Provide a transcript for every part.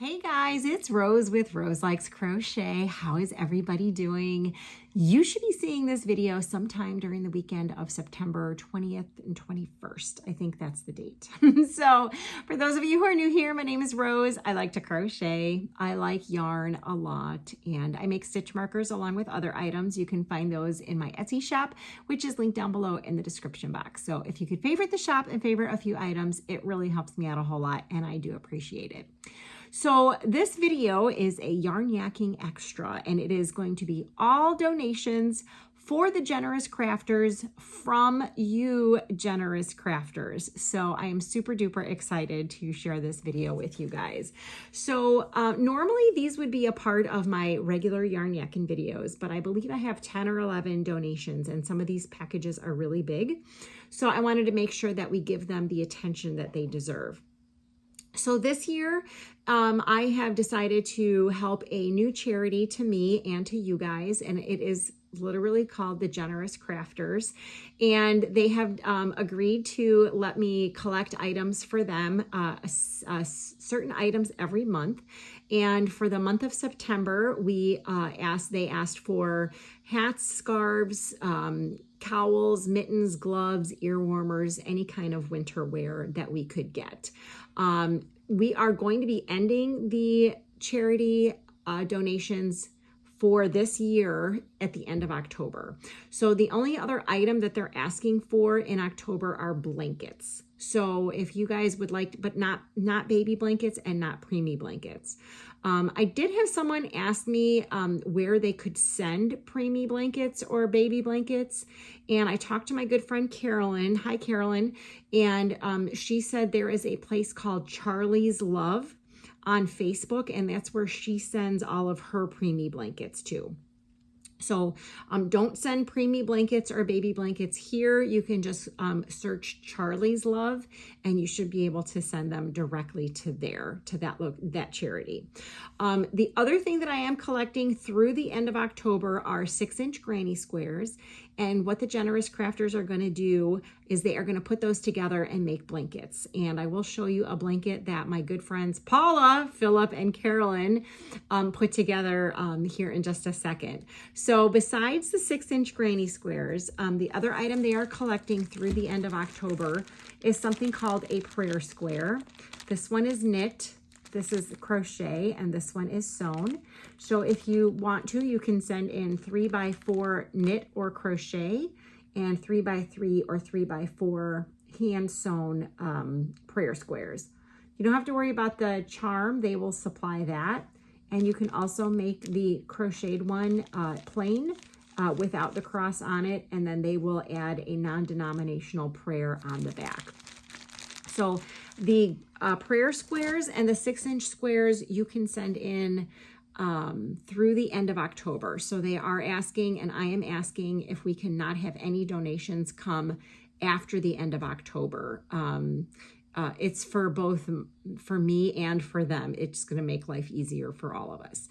Hey guys, it's Rose with Roselikescrochet. How is everybody doing? You should be seeing this video sometime during the weekend of September 20th and 21st. I think that's the date. So for those of you who are new here, my name is Rose. I like to crochet. I like yarn a lot, and I make stitch markers along with other items. You can find those in my Etsy shop, which is linked down below in the description box. So if you could favorite the shop and favorite a few items, it really helps me out a whole lot, and I do appreciate it. So this video is a yarn yakking extra, and it is going to be all donations for the generous crafters from you generous crafters. So I am super duper excited to share this video with you guys. So normally these would be a part of my regular yarn yakking videos, but I believe I have 10 or 11 donations, and some of these packages are really big. So I wanted to make sure that we give them the attention that they deserve. So this year, I have decided to help a new charity to me and to you guys, and it is literally called the Generous Crafters, and they have agreed to let me collect items for them, certain items every month. And for the month of September, they asked for hats, scarves, cowls, mittens, gloves, ear warmers, any kind of winter wear that we could get. We are going to be ending the charity donations for this year at the end of October. So the only other item that they're asking for in October are blankets. So if you guys would like, but not baby blankets and not preemie blankets. I did have someone ask me where they could send preemie blankets or baby blankets. And I talked to my good friend Carolyn. Hi, Carolyn. And she said there is a place called Charlie's Love on Facebook, and that's where she sends all of her preemie blankets to. So don't send preemie blankets or baby blankets here. You can just search Charlie's Love, and you should be able to send them directly to that charity. The other thing that I am collecting through the end of October are 6-inch granny squares. And what the Generous Crafters are going to do is they are going to put those together and make blankets. And I will show you a blanket that my good friends Paula, Philip, and Carolyn put together here in just a second. So besides the 6-inch granny squares, the other item they are collecting through the end of October is something called a prayer square. This one is knit. This is crochet, and this one is sewn. So if you want to, you can send in 3x4 knit or crochet, and 3x3 or 3x4 hand sewn prayer squares. You don't have to worry about the charm. They will supply that. And you can also make the crocheted one plain without the cross on it, and then they will add a non-denominational prayer on the back. So the prayer squares and the 6-inch squares you can send in through the end of October. So they are asking, and I am asking, if we cannot have any donations come after the end of October. It's for both for me and for them. It's going to make life easier for all of us.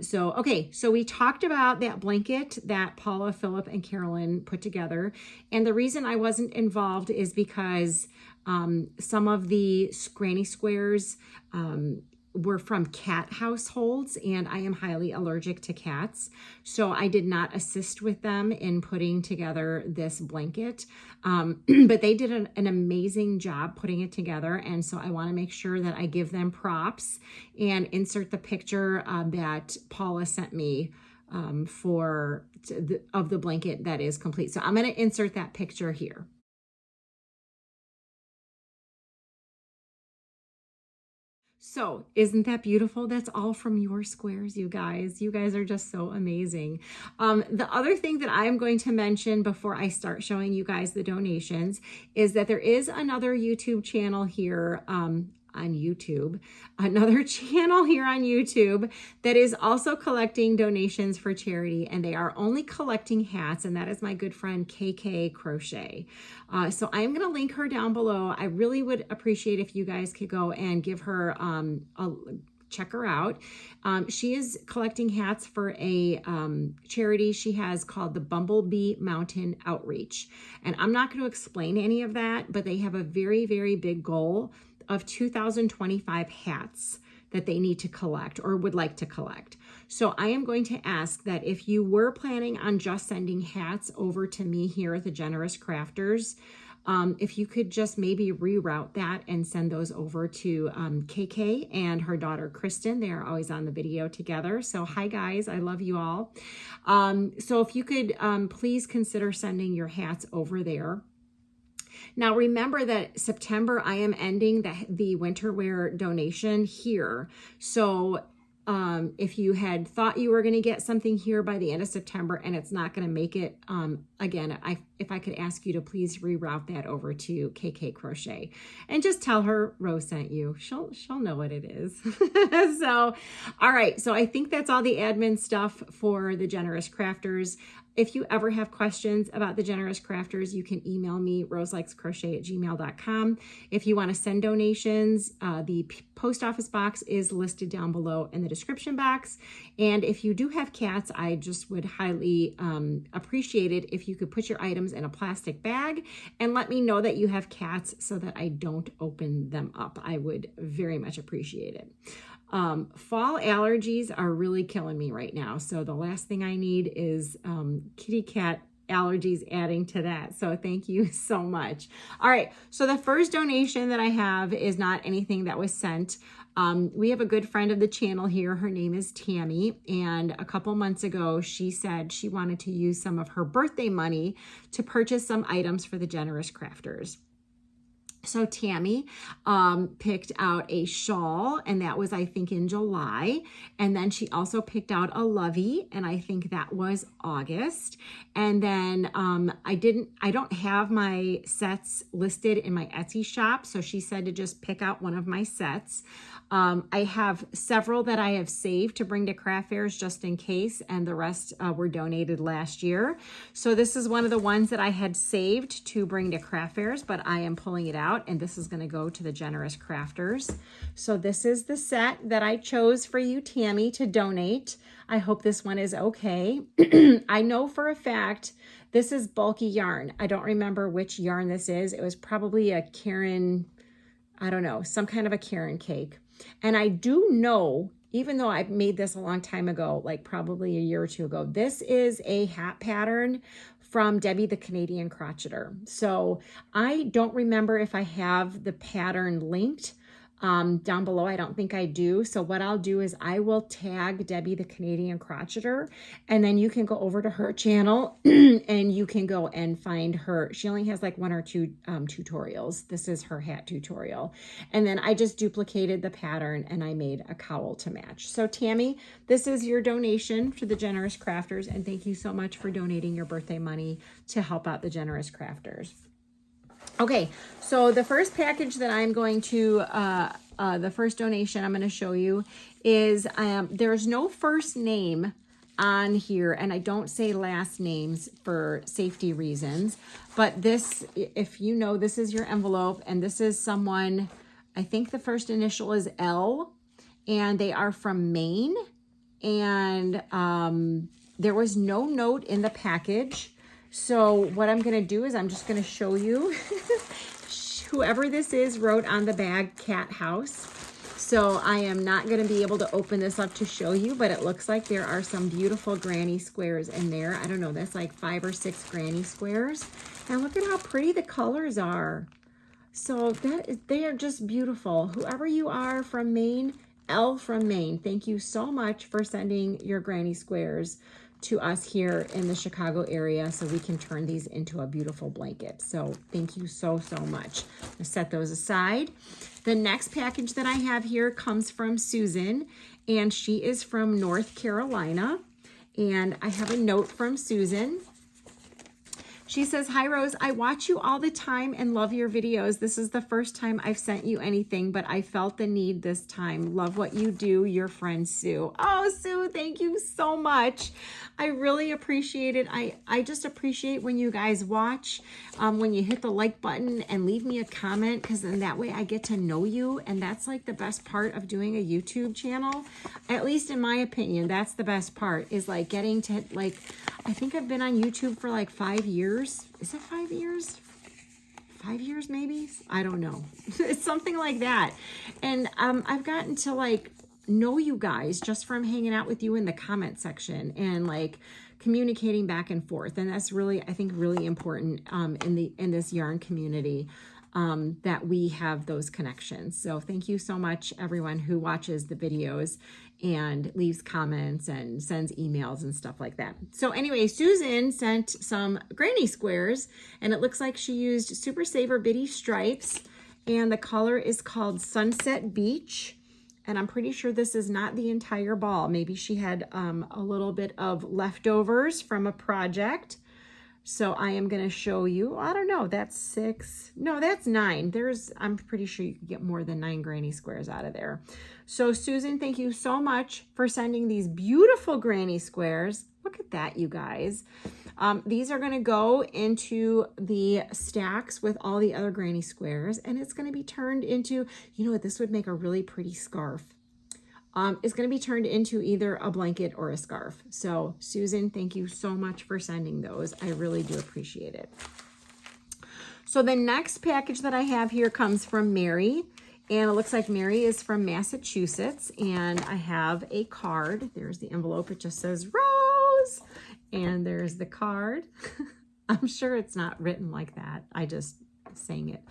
So we talked about that blanket that Paula, Philip, and Carolyn put together. And the reason I wasn't involved is because some of the granny squares were from cat households, and I am highly allergic to cats. So I did not assist with them in putting together this blanket. But they did an amazing job putting it together. And so I want to make sure that I give them props and insert the picture that Paula sent me of the blanket that is complete. So I'm going to insert that picture here. So isn't that beautiful? That's all from your squares, you guys. You guys are just so amazing. The other thing that I am going to mention before I start showing you guys the donations is that there is another YouTube channel here another channel here on YouTube that is also collecting donations for charity, and they are only collecting hats, and that is my good friend KK Crochet. So I'm going to link her down below. I really would appreciate if you guys could go and give her check her out. She is collecting hats for a charity she has called the Bumblebee Mountain Outreach. And I'm not going to explain any of that, but they have a very, very big goal of 2,025 hats that they need to collect or would like to collect. So I am going to ask that if you were planning on just sending hats over to me here at the Generous Crafters, if you could just maybe reroute that and send those over to KK and her daughter Kristen. They are always on the video together. So hi guys, I love you all. So if you could please consider sending your hats over there. Now remember that September I am ending the winter wear donation here. So if you had thought you were going to get something here by the end of September and it's not going to make it, again, if I could ask you to please reroute that over to KK Crochet and just tell her Rose sent you. She'll know what it is. So, all right. So I think that's all the admin stuff for the Generous Crafters. If you ever have questions about the Generous Crafters, you can email me, roselikescrochet@gmail.com. If you want to send donations, the post office box is listed down below in the description box. And if you do have cats, I just would highly appreciate it if you could put your items in a plastic bag and let me know that you have cats so that I don't open them up. I would very much appreciate it. Fall allergies are really killing me right now. So the last thing I need is kitty cat allergies adding to that. So thank you so much. All right. So the first donation that I have is not anything that was sent. We have a good friend of the channel here. Her name is Tammy. And a couple months ago, she said she wanted to use some of her birthday money to purchase some items for the Generous Crafters. So Tammy picked out a shawl, and that was, I think, in July. And then she also picked out a lovey, and I think that was August. And then I don't have my sets listed in my Etsy shop, so she said to just pick out one of my sets. I have several that I have saved to bring to craft fairs just in case, and the rest were donated last year. So this is one of the ones that I had saved to bring to craft fairs, but I am pulling it out, and this is going to go to the Generous Crafters. So this is the set that I chose for you, Tammy, to donate. I hope this one is okay. I know for a fact this is bulky yarn. I don't remember which yarn this is. It was probably a Karen, I don't know, some kind of a Karen cake. And I do know, even though I made this a long time ago, like probably a year or two ago, this is a hat pattern from Debbie the Canadian Crocheter. So I don't remember if I have the pattern linked down below. I don't think I do. So what I'll do is I will tag Debbie the Canadian Crocheter, and then you can go over to her channel and you can go and find her. She only has like 1 or 2 tutorials. This is her hat tutorial. And then I just duplicated the pattern and I made a cowl to match. So Tammy, this is your donation to the Generous Crafters, and thank you so much for donating your birthday money to help out the Generous Crafters. Okay, so the first package that I'm going to, the first donation I'm going to show you is, there's no first name on here, and I don't say last names for safety reasons, but this, if you know, this is your envelope, and this is someone, I think the first initial is L, and they are from Maine, and there was no note in the package. So what I'm going to do is I'm just going to show you. Whoever this is wrote on the bag Cat House. So I am not going to be able to open this up to show you, but it looks like there are some beautiful granny squares in there. I don't know, that's like 5 or 6 granny squares. And look at how pretty the colors are. So they are just beautiful. Whoever you are from Maine, L from Maine, thank you so much for sending your granny squares to us here in the Chicago area so we can turn these into a beautiful blanket. So thank you so, so much. I'll set those aside. The next package that I have here comes from Susan, and she is from North Carolina. And I have a note from Susan. She says, "Hi Rose, I watch you all the time and love your videos. This is the first time I've sent you anything, but I felt the need this time. Love what you do, your friend Sue." Oh, Sue, thank you so much. I really appreciate it. I just appreciate when you guys watch, when you hit the like button and leave me a comment, because then that way I get to know you. And that's like the best part of doing a YouTube channel. At least in my opinion, that's the best part, is like getting to, like, I think I've been on YouTube for like 5 years. Is it 5 years? 5 years maybe? I don't know. It's something like that. And I've gotten to like know you guys just from hanging out with you in the comment section and like communicating back and forth. And that's really, I think, really important in this yarn community, that we have those connections. So thank you so much, everyone who watches the videos and leaves comments and sends emails and stuff like that. So anyway, Susan sent some granny squares, and it looks like she used Super Saver Bitty stripes, and the color is called Sunset Beach. And I'm pretty sure this is not the entire ball. Maybe she had a little bit of leftovers from a project. So I am going to show you, I don't know, that's 6. No, that's 9. I'm pretty sure you could get more than 9 granny squares out of there. So Susan, thank you so much for sending these beautiful granny squares. Look at that, you guys. These are going to go into the stacks with all the other granny squares, and it's going to be turned into, you know what, this would make a really pretty scarf. It's going to be turned into either a blanket or a scarf. So Susan, thank you so much for sending those. I really do appreciate it. So the next package that I have here comes from Mary, and it looks like Mary is from Massachusetts, and I have a card. There's the envelope. It just says Rose, and there's the card. I'm sure it's not written like that. I just saying it.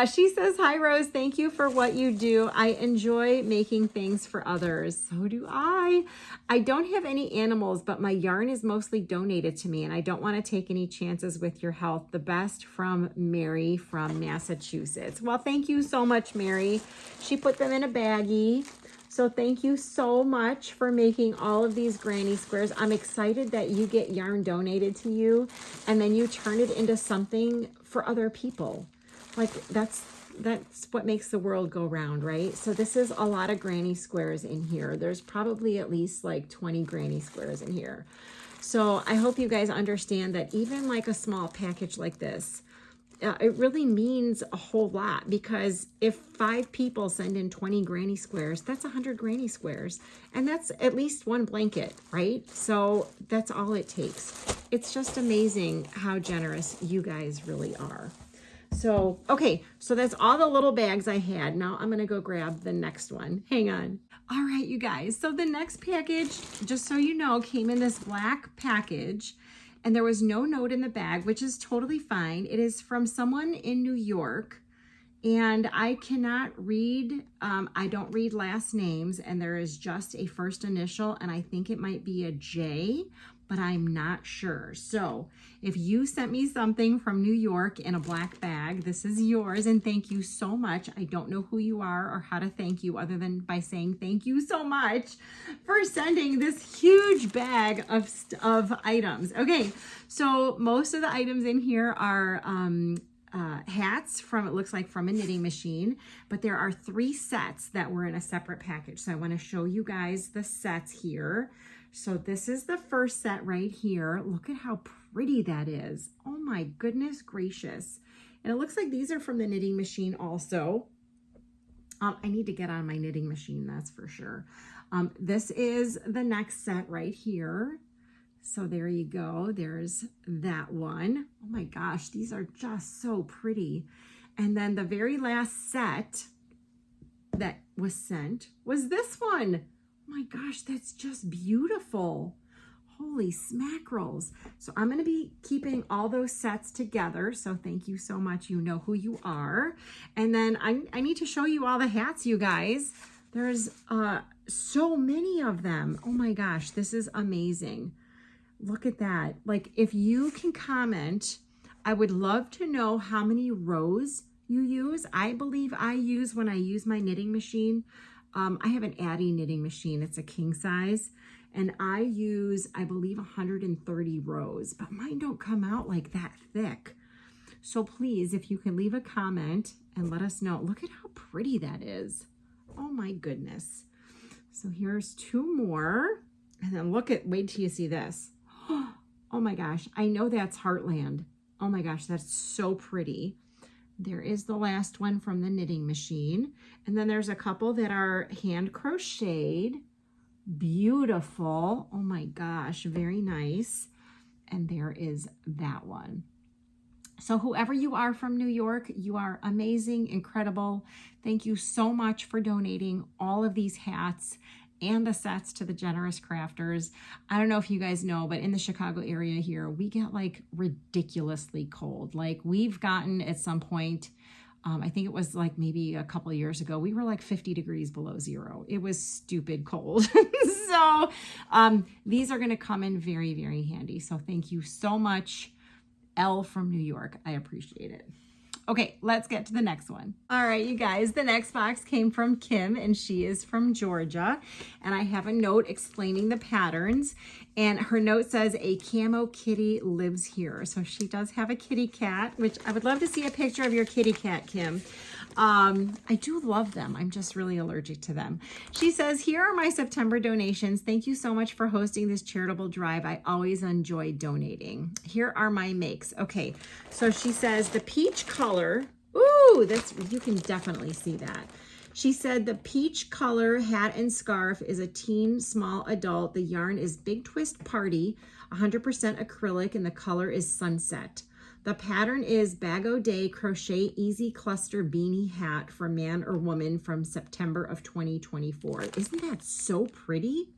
She says, hi Rose, thank you for what you do. I enjoy making things for others. So do I. I don't have any animals, but my yarn is mostly donated to me, and I don't want to take any chances with your health. The best, from Mary from Massachusetts. Well, thank you so much, Mary. She put them in a baggie. So thank you so much for making all of these granny squares. I'm excited that you get yarn donated to you and then you turn it into something for other people. Like that's what makes the world go round, right? So this is a lot of granny squares in here. There's probably at least like 20 granny squares in here. So I hope you guys understand that even like a small package like this, it really means a whole lot, because if 5 people send in 20 granny squares, that's 100 granny squares, and that's at least 1 blanket, right? So that's all it takes. It's just amazing how generous you guys really are. So, okay, so that's all the little bags I had. Now I'm going to go grab the next one. Hang on. All right, you guys. So the next package, just so you know, came in this black package. And there was no note in the bag, which is totally fine. It is from someone in New York, and I cannot read, I don't read last names, and there is just a first initial, and I think it might be a J, but I'm not sure. So if you sent me something from New York in a black bag, this is yours, and thank you so much. I don't know who you are or how to thank you other than by saying thank you so much for sending this huge bag of items. Okay, so most of the items in here are hats from, it looks like from a knitting machine, but there are 3 sets that were in a separate package. So I want to show you guys the sets here. So this is the first set right here. Look at how pretty that is. Oh my goodness gracious. And it looks like these are from the knitting machine also. I need to get on my knitting machine, that's for sure. This is the next set right here. So there you go. There's that one. Oh my gosh, these are just so pretty. And then the very last set that was sent was this one. Oh my gosh, that's just beautiful. Holy smackerels. So I'm going to be keeping all those sets together. So thank you so much. You know who you are. And then I need to show you all the hats, you guys. There's so many of them. Oh my gosh, this is amazing. Look at that. Like, if you can comment, I would love to know how many rows you use. I believe I use, when I use my knitting machine, I have an Addy knitting machine. It's a king size, and I use, I believe, 130 rows, but mine don't come out like that thick. So please, if you can leave a comment and let us know. Look at how pretty that is. Oh my goodness. So here's 2 more, and then look at, wait till you see this. Oh my gosh, I know that's Heartland. Oh my gosh, that's so pretty. There is the last one from the knitting machine. And then there's a couple that are hand crocheted. Beautiful. Oh my gosh, very nice. And there is that one. So whoever you are from New York, you are amazing, incredible. Thank you so much for donating all of these hats and the sets to the generous crafters. I don't know if you guys know, but in the Chicago area here, we get like ridiculously cold. Like we've gotten at some point, I think it was like maybe a couple of years ago, we were like 50 degrees below zero. It was stupid cold. So these are going to come in very, very handy. So thank you so much, L from New York. I appreciate it. Okay, let's get to the next one. All right, you guys, the next box came from Kim, and she is from Georgia. And I have a note explaining the patterns. And her note says, a camo kitty lives here. So she does have a kitty cat, which I would love to see a picture of your kitty cat, Kim. I do love them. I'm just really allergic to them. She says, here are my September donations. Thank you so much for hosting this charitable drive. I always enjoy donating. Here are my makes. Okay, so she says the peach color. Ooh, that's, you can definitely see that. She said the peach color hat and scarf is a teen small adult. The yarn is Big Twist Party, 100% acrylic, and the color is Sunset. The pattern is Bag O' Day Crochet Easy Cluster Beanie Hat for man or woman from September of 2024. Isn't that so pretty?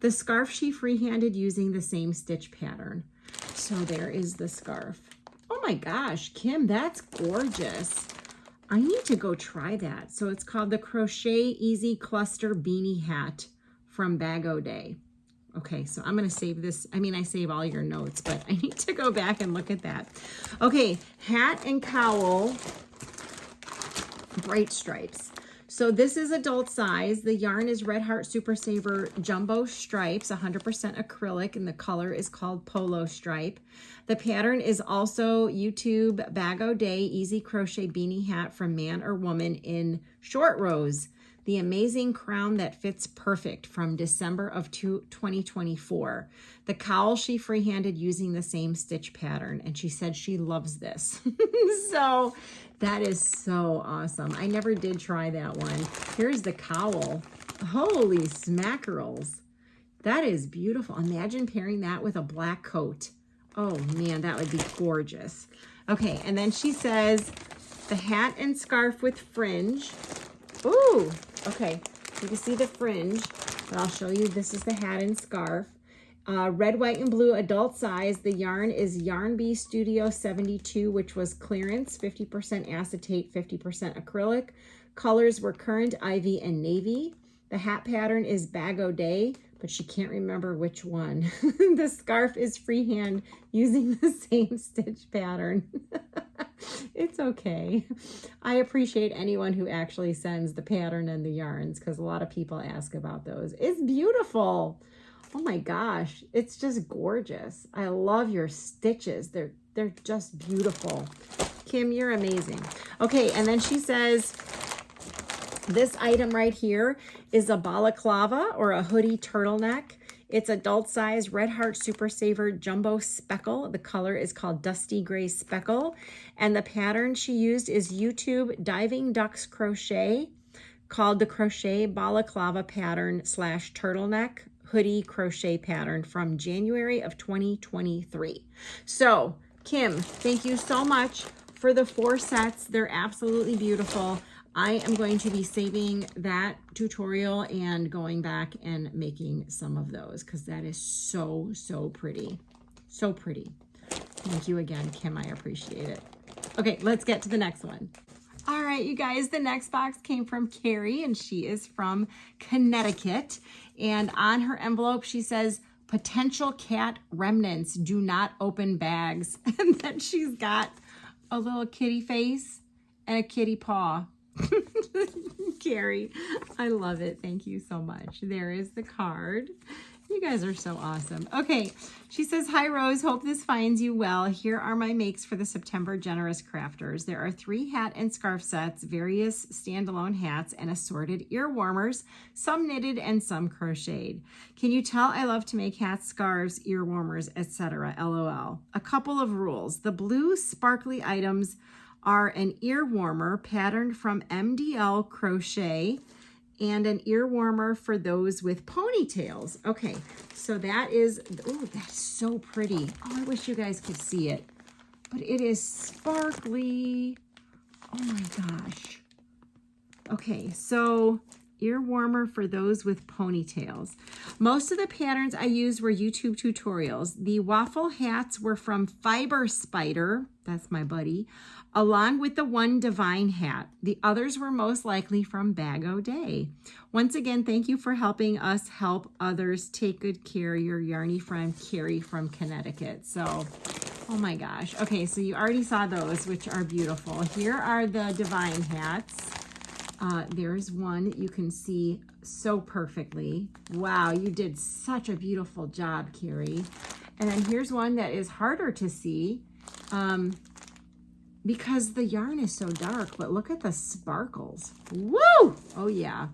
The scarf she freehanded using the same stitch pattern. So there is the scarf. Oh my gosh, Kim, that's gorgeous. I need to go try that. So it's called the Crochet Easy Cluster Beanie Hat from Bag O' Day. Okay, so I'm going to save this. I mean, I save all your notes, but I need to go back and look at that. Okay, hat and cowl, bright stripes. So this is adult size. The yarn is Red Heart Super Saver Jumbo Stripes, 100% acrylic, and the color is called Polo Stripe. The pattern is also YouTube Bag O' Day Easy Crochet Beanie Hat from man or woman in short rows. The amazing crown that fits perfect from December of 2024. The cowl she freehanded using the same stitch pattern, and she said she loves this. So that is so awesome. I never did try that one. Here's the cowl. Holy smackerels. That is beautiful. Imagine pairing that with a black coat. Oh man, that would be gorgeous. Okay, and then she says the hat and scarf with fringe. Ooh, okay, you can see the fringe, but I'll show you. This is the hat and scarf. Red, white, and blue adult size. The yarn is Yarn Bee Studio 72, which was clearance, 50% acetate, 50% acrylic. Colors were currant, ivy, and navy. The hat pattern is Bag O' Day, but she can't remember which one. The scarf is freehand using the same stitch pattern. It's okay. I appreciate anyone who actually sends the pattern and the yarns, because a lot of people ask about those. It's beautiful. Oh my gosh, it's just gorgeous. I love your stitches. They're just beautiful. Kim, you're amazing. Okay, and then she says, this item right here is a balaclava or a hoodie turtleneck. It's adult size, Red Heart Super Saver Jumbo Speckle. The color is called Dusty Gray Speckle. And the pattern she used is YouTube Diving Ducks Crochet, called the Crochet Balaclava Pattern / Turtleneck Hoodie Crochet Pattern from January of 2023. So, Kim, thank you so much for the 4 sets. They're absolutely beautiful. I am going to be saving that tutorial and going back and making some of those, because that is so, so pretty. So pretty. Thank you again, Kim. I appreciate it. Okay, let's get to the next one. All right, you guys, the next box came from Carrie, and she is from Connecticut. And on her envelope, she says, potential cat remnants, do not open bags. And then she's got a little kitty face and a kitty paw. Carrie, I love it. Thank you so much. There is the card. You guys are so awesome. Okay, she says, hi Rose, hope this finds you well. Here are my makes for the September Generous Crafters. There are 3 hat and scarf sets, various standalone hats, and assorted ear warmers, some knitted and some crocheted. Can you tell I love to make hats, scarves, ear warmers, etc. LOL. A couple of rules. The blue sparkly items are an ear warmer patterned from MDL Crochet and an ear warmer for those with ponytails. Okay, so that is, oh, that's so pretty. Oh, I wish you guys could see it. but it is sparkly. Oh my gosh. Okay, so ear warmer for those with ponytails. Most of the patterns I used were YouTube tutorials. The waffle hats were from Fiber Spider, that's my buddy, along with the one Divine hat. The others were most likely from Bag O' Day. Once again, thank you for helping us help others. Take good care. Your yarny friend, Carrie from Connecticut. So, oh my gosh. Okay, so you already saw those, which are beautiful. Here are the Divine hats. There's one that you can see so perfectly. Wow, you did such a beautiful job, Carrie. And then here's one that is harder to see because the yarn is so dark, but look at the sparkles. Woo! Oh yeah.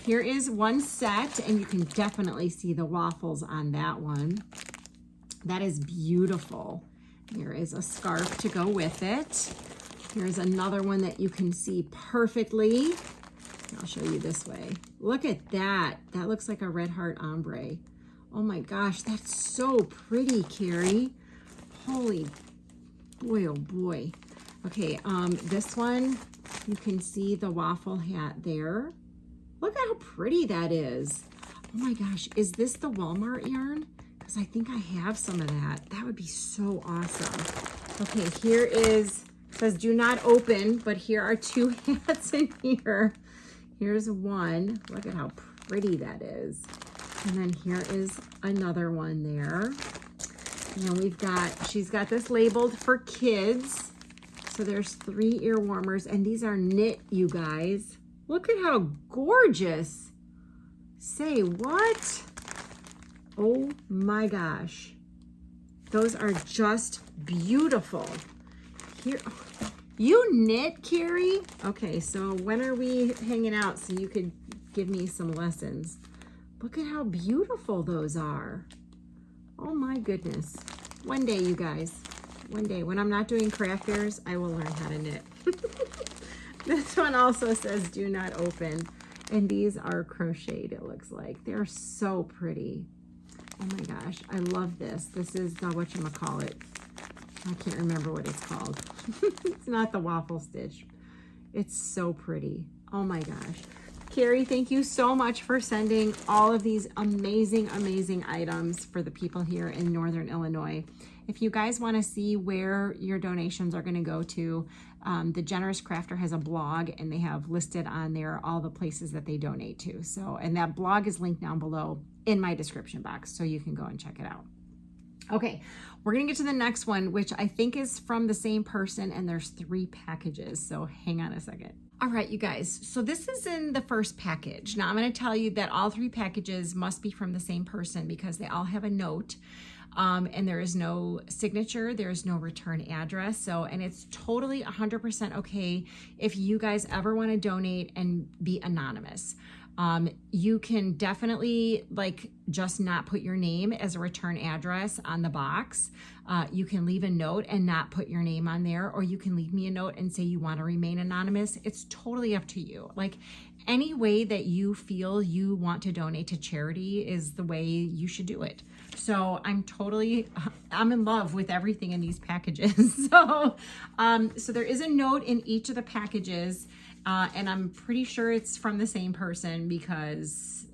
Here is one set, and you can definitely see the waffles on that one. That is beautiful. There is a scarf to go with it. Here's another one that you can see perfectly. I'll show you this way. Look at that. That looks like a red heart ombre. Oh my gosh, that's so pretty, Carrie. Holy boy, oh boy. Okay, this one, you can see the waffle hat there. Look at how pretty that is. Oh my gosh, is this the Walmart yarn? Because I think I have some of that. That would be so awesome. Okay, here is... says do not open, but here are two hats in here. Here's one. Look at how pretty that is. And then here is another one there. And then we've got, she's got this labeled for kids. So there's 3 ear warmers, and these are knit, you guys. Look at how gorgeous. Say what? Oh my gosh. Those are just beautiful. Here, you knit, Carrie? Okay, so when are we hanging out so you could give me some lessons? Look at how beautiful those are. Oh my goodness. One day, you guys, one day when I'm not doing craft fairs, I will learn how to knit. This one also says do not open, and these are crocheted, it looks like. They're so pretty. Oh my gosh, I love this. This is the whatchamacallit. I can't remember what it's called. It's not the waffle stitch. It's so pretty. Oh my gosh. Carrie, thank you so much for sending all of these amazing, amazing items for the people here in Northern Illinois. If you guys want to see where your donations are going to go to, the Generous Crafter has a blog, and they have listed on there all the places that they donate to. So, and that blog is linked down below in my description box, so you can go and check it out. Okay, we're gonna get to the next one, which I think is from the same person, and there's 3 packages, so hang on a second. All right, you guys, so this is in the first package. Now I'm gonna tell you that all 3 packages must be from the same person because they all have a note, and there is no signature, there is no return address, so, and it's totally 100% okay if you guys ever wanna donate and be anonymous. You can definitely just not put your name as a return address on the box. You can leave a note and not put your name on there, or you can leave me a note and say you want to remain anonymous. It's totally up to you. Like any way that you feel you want to donate to charity is the way you should do it. So I'm in love with everything in these packages. So there is a note in each of the packages. And I'm pretty sure it's from the same person because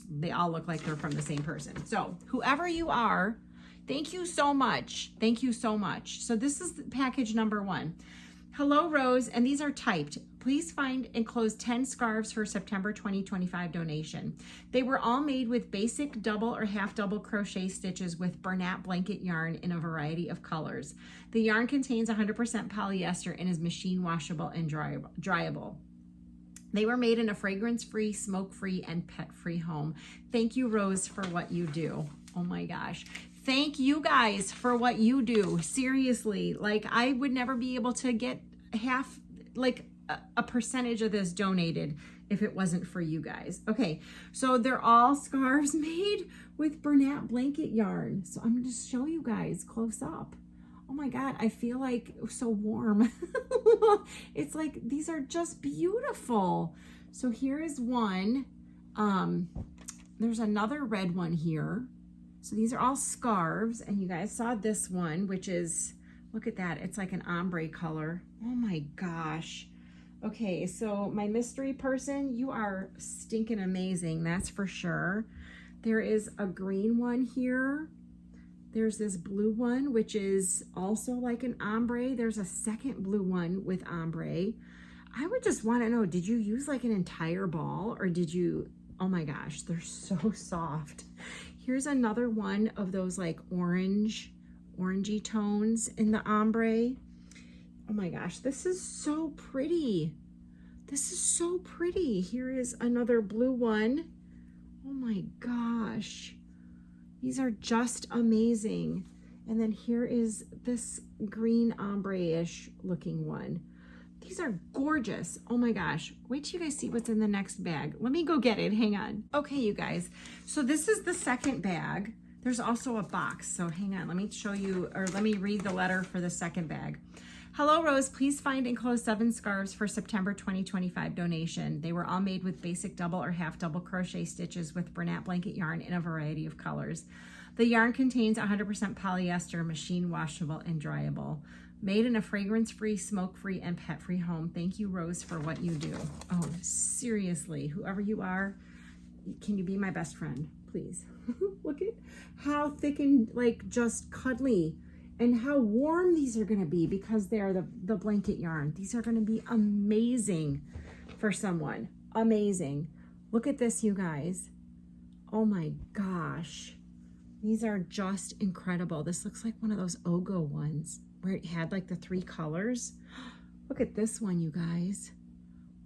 they all look like they're from the same person. So whoever you are, thank you so much. Thank you so much. So this is package number 1. Hello, Rose, and these are typed. Please find enclosed 10 scarves for September 2025 donation. They were all made with basic double or half double crochet stitches with Bernat blanket yarn in a variety of colors. The yarn contains 100% polyester and is machine washable and dryable. They were made in a fragrance-free, smoke-free, and pet-free home. Thank you, Rose, for what you do. Oh my gosh. Thank you guys for what you do. Seriously, I would never be able to get half, a percentage of this donated if it wasn't for you guys. Okay, so they're all scarves made with Bernat blanket yarn. So I'm going to show you guys close up. Oh my God, I feel like so warm. It's like, these are just beautiful. So here is one. There's another red one here. So these are all scarves, and you guys saw this one, which is Look at that. It's like an ombre color. Oh my gosh. Okay, so my mystery person, you are stinking amazing. That's for sure. There is a green one here. There's this blue one, which is also like an ombre. There's a second blue one with ombre. I would just want to know, did you use like an entire ball or did you, oh my gosh, they're so soft. Here's another one of those like orangey tones in the ombre. Oh my gosh, this is so pretty. This is so pretty. Here is another blue one. Oh my gosh. These are just amazing. And then here is this green ombre-ish looking one. These are gorgeous. Oh my gosh. Wait till you guys see what's in the next bag. Let me go get it. Hang on. Okay, you guys. So this is the second bag. There's also a box. So hang on. Let me show you, or let me read the letter for the second bag. Hello, Rose. Please find enclosed 7 scarves for September 2025 donation. They were all made with basic double or half double crochet stitches with Bernat blanket yarn in a variety of colors. The yarn contains 100% polyester, machine washable and dryable. Made in a fragrance-free, smoke-free, and pet-free home. Thank you, Rose, for what you do. Oh, seriously, whoever you are, can you be my best friend, please? Look at how thick and like just cuddly and how warm these are gonna be because they're the blanket yarn. These are gonna be amazing for someone, amazing. Look at this, you guys. Oh my gosh. These are just incredible. This looks like one of those Ogo ones where it had like the 3 colors. Look at this one, you guys.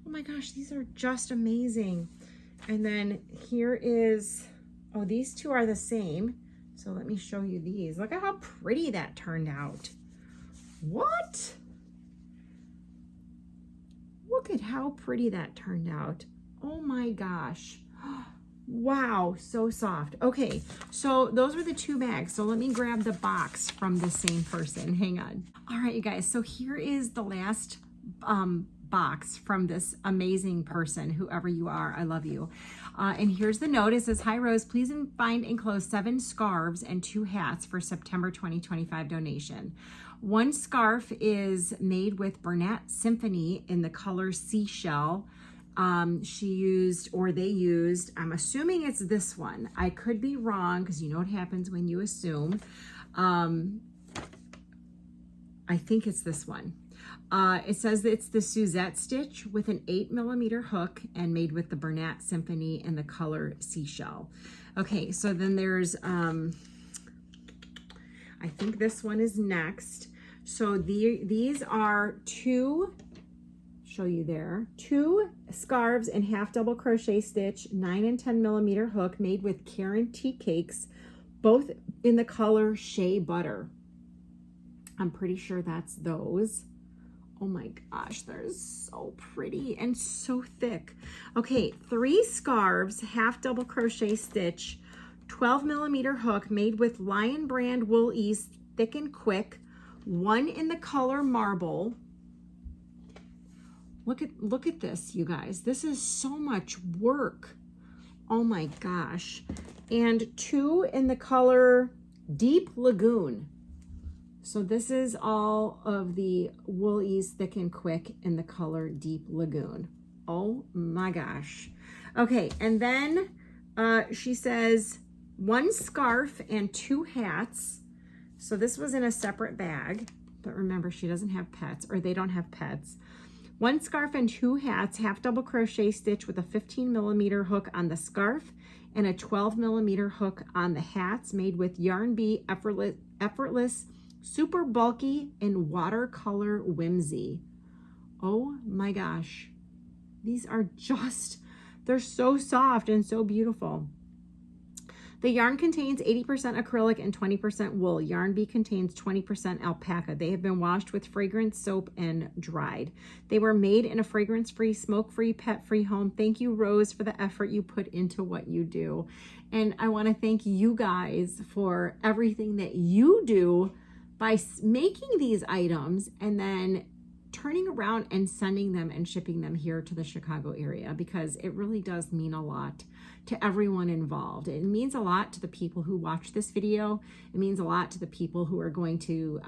Oh my gosh, these are just amazing. And then here is, oh, these two are the same. So let me show you these. Look at how pretty that turned out. What? Look at how pretty that turned out. Oh my gosh. Wow, so soft. Okay, so those were the 2 bags. So let me grab the box from the same person. Hang on. All right, you guys. So here is the last box from this amazing person, whoever you are. I love you. And here's the note. It says, hi, Rose. Please find enclosed 7 scarves and 2 hats for September 2025 donation. 1 scarf is made with Bernat Symphony in the color Seashell. She used, or they used, I'm assuming it's this one. I could be wrong because you know what happens when you assume. I think it's this one. It says that it's the Suzette stitch with an 8mm hook and made with the Bernat Symphony in the color Seashell. Okay, so then there's, I think this one is next. So these are 2, show you there, 2 scarves and half double crochet stitch, 9 and 10mm hook made with Karen tea cakes, both in the color Shea Butter. I'm pretty sure that's those. Oh my gosh, they're so pretty and so thick. Okay, 3 scarves, half double crochet stitch, 12mm hook made with Lion brand Wool Ease, thick and quick, 1 in the color Marble. Look at this, you guys. This is so much work. Oh my gosh. And 2 in the color Deep Lagoon. So this is all of the Wool Ease Thick and Quick in the color Deep Lagoon. Oh my gosh. Okay, and then she says 1 scarf and 2 hats. So this was in a separate bag, but remember she doesn't have pets, or they don't have pets. 1 scarf and 2 hats, half double crochet stitch with a 15mm hook on the scarf and a 12mm hook on the hats, made with Yarn Bee Effortless Super Bulky and Watercolor Whimsy. Oh my gosh. These are just, they're so soft and so beautiful. The yarn contains 80% acrylic and 20% wool. Yarn Bee contains 20% alpaca. They have been washed with fragrance soap and dried. They were made in a fragrance-free, smoke-free, pet-free home. Thank you, Rose, for the effort you put into what you do. And I want to thank you guys for everything that you do by making these items and then turning around and sending them and shipping them here to the Chicago area, because it really does mean a lot to everyone involved. It means a lot to the people who watch this video. It means a lot to the people who are going to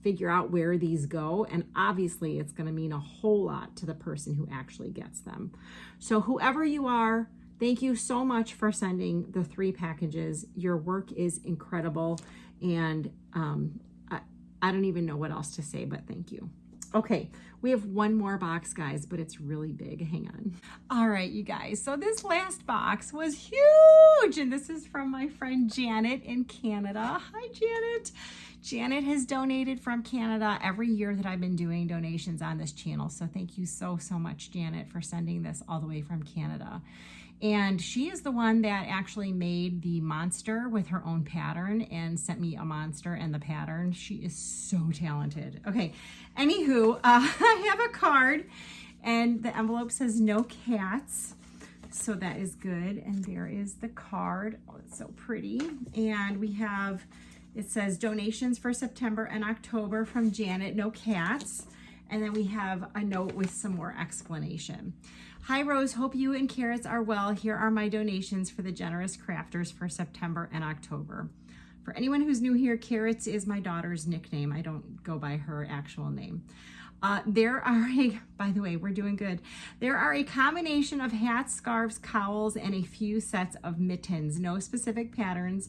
figure out where these go. And obviously it's going to mean a whole lot to the person who actually gets them. So whoever you are, thank you so much for sending the 3 packages. Your work is incredible. And I don't even know what else to say, but thank you. Okay, we have one more box, guys, but it's really big. Hang on. All right, you guys. So this last box was huge, and this is from my friend Janet in Canada. Hi, Janet. Janet has donated from Canada every year that I've been doing donations on this channel. So thank you so, so much, Janet, for sending this all the way from Canada. And she is the one that actually made the monster with her own pattern and sent me a monster and the pattern. She is so talented. Okay, anywho, I have a card and the envelope says no cats. So that is good. And there is the card. Oh, it's so pretty. And we have, it says donations for September and October from Janet, no cats. And then we have a note with some more explanation. Hi Rose, hope you and Carrots are well. Here are my donations for the generous crafters for September and October. For anyone who's new here, Carrots is my daughter's nickname. I don't go by her actual name. By the way, we're doing good. There are a combination of hats, scarves, cowls, and a few sets of mittens. No specific patterns,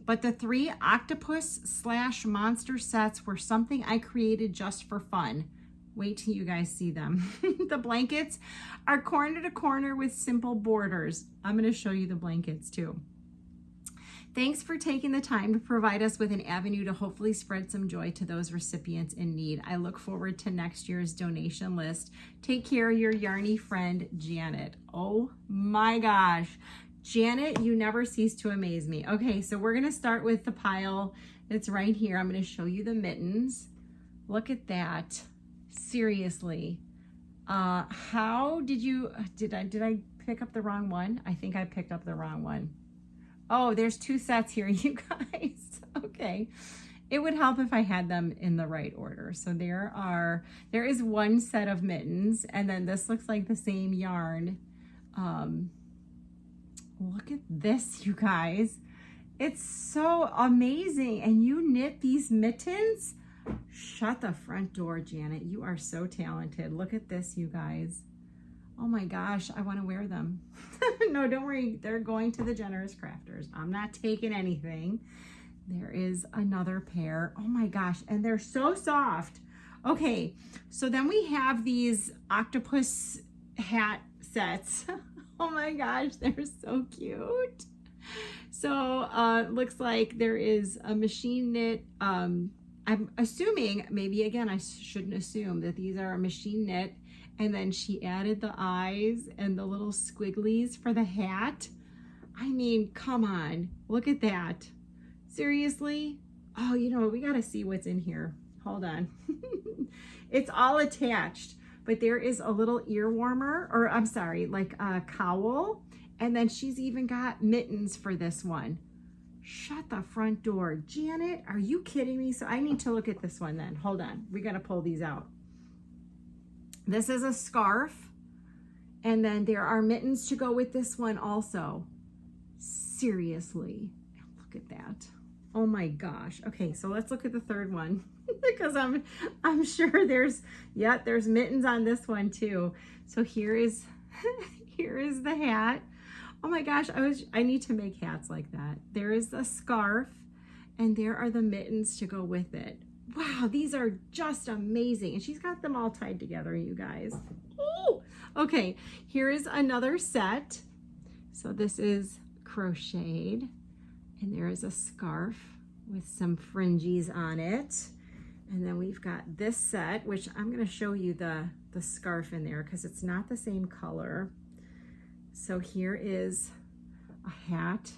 but the 3 octopus/monster sets were something I created just for fun. Wait till you guys see them. The blankets are corner to corner with simple borders. I'm going to show you the blankets too. Thanks for taking the time to provide us with an avenue to hopefully spread some joy to those recipients in need. I look forward to next year's donation list. Take care, your yarny friend, Janet. Oh my gosh. Janet, you never cease to amaze me. Okay, so we're going to start with the pile that's right here. I'm going to show you the mittens. Look at that. Seriously, how did I pick up the wrong one? I think I picked up the wrong one. Oh, there's 2 sets here, you guys. Okay, it would help if I had them in the right order. So there is 1 set of mittens, and then this looks like the same yarn. Look at this, you guys. It's so amazing. And you knit these mittens? Shut the front door, Janet. You are so talented. Look at this, you guys. Oh my gosh, I want to wear them. No, don't worry. They're going to the generous crafters. I'm not taking anything. There is another pair. Oh my gosh, and they're so soft. Okay, so then we have these octopus hat sets. Oh my gosh, they're so cute. So looks like there is a machine knit. I'm assuming, maybe again, I shouldn't assume that these are a machine knit, and then she added the eyes and the little squigglies for the hat. I mean, come on, look at that. Seriously? Oh, you know, we got to see what's in here. Hold on. It's all attached, but there is a little ear warmer, or I'm sorry, like a cowl, and then she's even got mittens for this one. Shut the front door. Janet, are you kidding me? So I need to look at this one then. Hold on. We got to pull these out. This is a scarf. And then there are mittens to go with this one also. Seriously. Look at that. Oh my gosh. Okay, so let's look at the third one because I'm sure there's mittens on this one too. So here is the hat. Oh my gosh, I need to make hats like that. There is a scarf and there are the mittens to go with it. Wow, these are just amazing. And she's got them all tied together, you guys. Ooh. Okay, here is another set. So this is crocheted and there is a scarf with some fringes on it. And then we've got this set, which I'm gonna show you the scarf in there because it's not the same color. So here is a hat,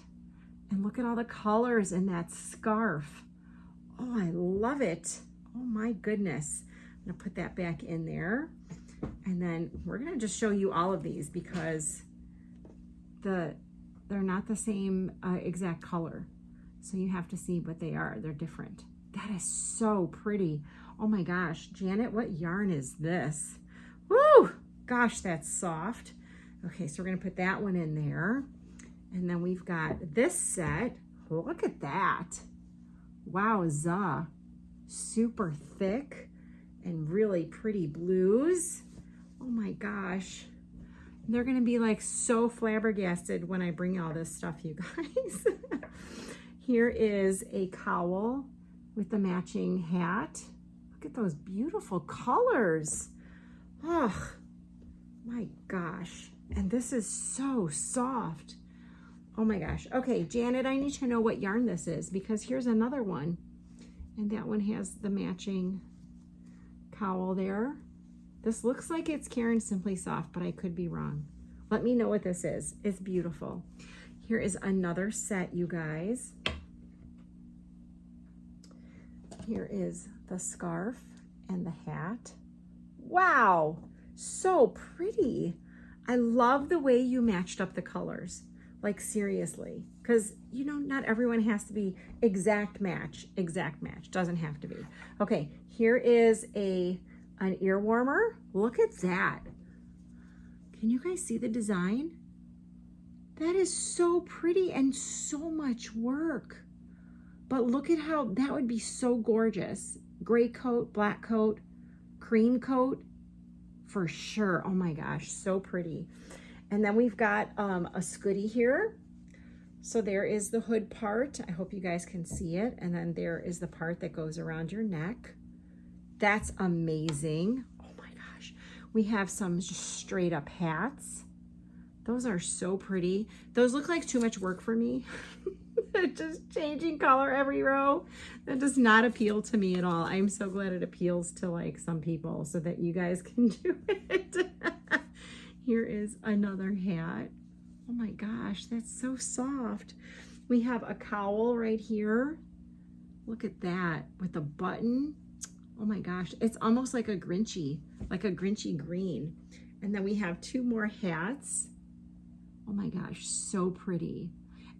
and look at all the colors in that scarf. Oh, I love it. Oh my goodness. I'm gonna put that back in there. And then we're gonna just show you all of these because they're not the same exact color. So you have to see what they are. They're different. That is so pretty. Oh my gosh, Janet, what yarn is this? Woo! Gosh, that's soft. Okay, so we're gonna put that one in there. And then we've got this set. Look at that. Wowza. Super thick and really pretty blues. Oh my gosh. They're gonna be like so flabbergasted when I bring all this stuff, you guys. Here is a cowl with the matching hat. Look at those beautiful colors. Oh my gosh. And this is so soft. Oh my gosh. Okay, Janet, I need to know what yarn this is because here's another one. And that one has the matching cowl there. This looks like it's Caron Simply Soft, but I could be wrong. Let me know what this is. It's beautiful. Here is another set, you guys. Here is the scarf and the hat. Wow, so pretty. I love the way you matched up the colors. Like seriously, because you know, not everyone has to be exact match, doesn't have to be. Okay, here is an ear warmer. Look at that. Can you guys see the design? That is so pretty and so much work. But look at how that would be so gorgeous. Gray coat, black coat, cream coat, for sure. Oh my gosh, so pretty. And then we've got a scooty here. So there is the hood part. I hope you guys can see it. And then there is the part that goes around your neck. That's amazing. Oh my gosh. We have some just straight up hats. Those are so pretty. Those look like too much work for me. Just changing color every row. That does not appeal to me at all. I'm so glad it appeals to like some people so that you guys can do it. Here is another hat. Oh my gosh, that's so soft. We have a cowl right here. Look at that with a button. Oh my gosh, it's almost like a Grinchy green. And then we have two more hats. Oh my gosh, so pretty.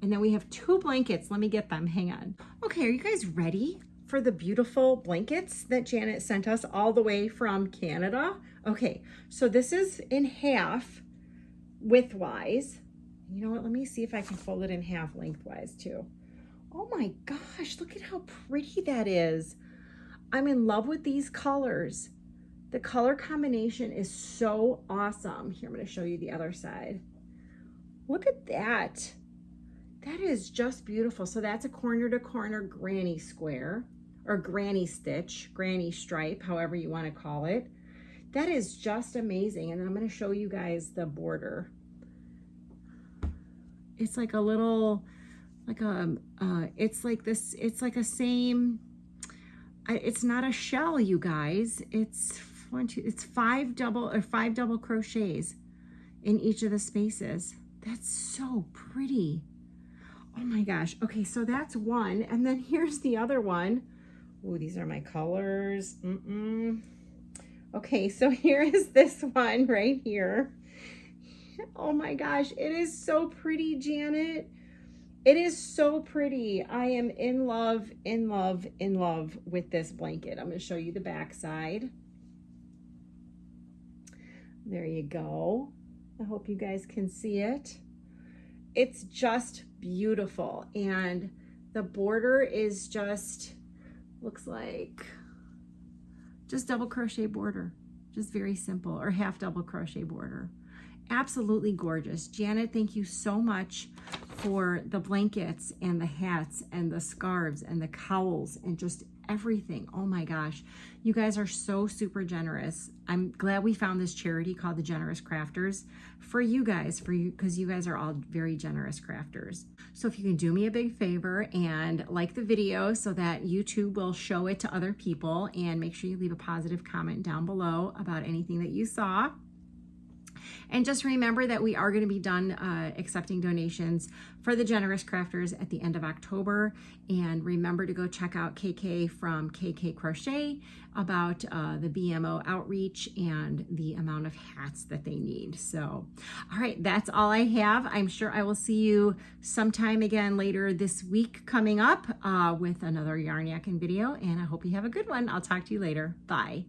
And then we have two blankets. Let me get them, hang on. Okay, are you guys ready for the beautiful blankets that Janet sent us all the way from Canada? Okay, so this is in half widthwise. You know what, let me see if I can fold it in half lengthwise too. Oh my gosh, look at how pretty that is. I'm in love with these colors. The color combination is so awesome. Here, I'm gonna show you the other side. Look at that. That is just beautiful. So that's a corner to corner granny square or granny stitch, granny stripe, however you want to call it. That is just amazing. And then I'm going to show you guys the border. It's like a little, like a, it's like this, it's like a same, it's not a shell, you guys. It's five double crochets in each of the spaces. That's so pretty. Oh my gosh. Okay, so that's one. And then here's the other one. Oh, these are my colors. Okay, so here is this one right here. Oh my gosh, it is so pretty, Janet. It is so pretty. I am in love, in love, in love with this blanket. I'm going to show you the back side. There you go. I hope you guys can see it. It's just beautiful. And the border is just, looks like just double crochet border. Just very simple, or half double crochet border. Absolutely gorgeous. Janet, thank you so much for the blankets and the hats and the scarves and the cowls and just everything. Oh my gosh. You guys are so super generous. I'm glad we found this charity called the Generous Crafters for you guys, because you guys are all very generous crafters. So if you can do me a big favor and like the video so that YouTube will show it to other people, and make sure you leave a positive comment down below about anything that you saw. And just remember that we are going to be done accepting donations for the Generous Crafters at the end of October. And remember to go check out KK from KK Crochet about the BMO outreach and the amount of hats that they need. So, all right, that's all I have. I'm sure I will see you sometime again later this week coming up with another yarn yakking video, and I hope you have a good one. I'll talk to you later. Bye.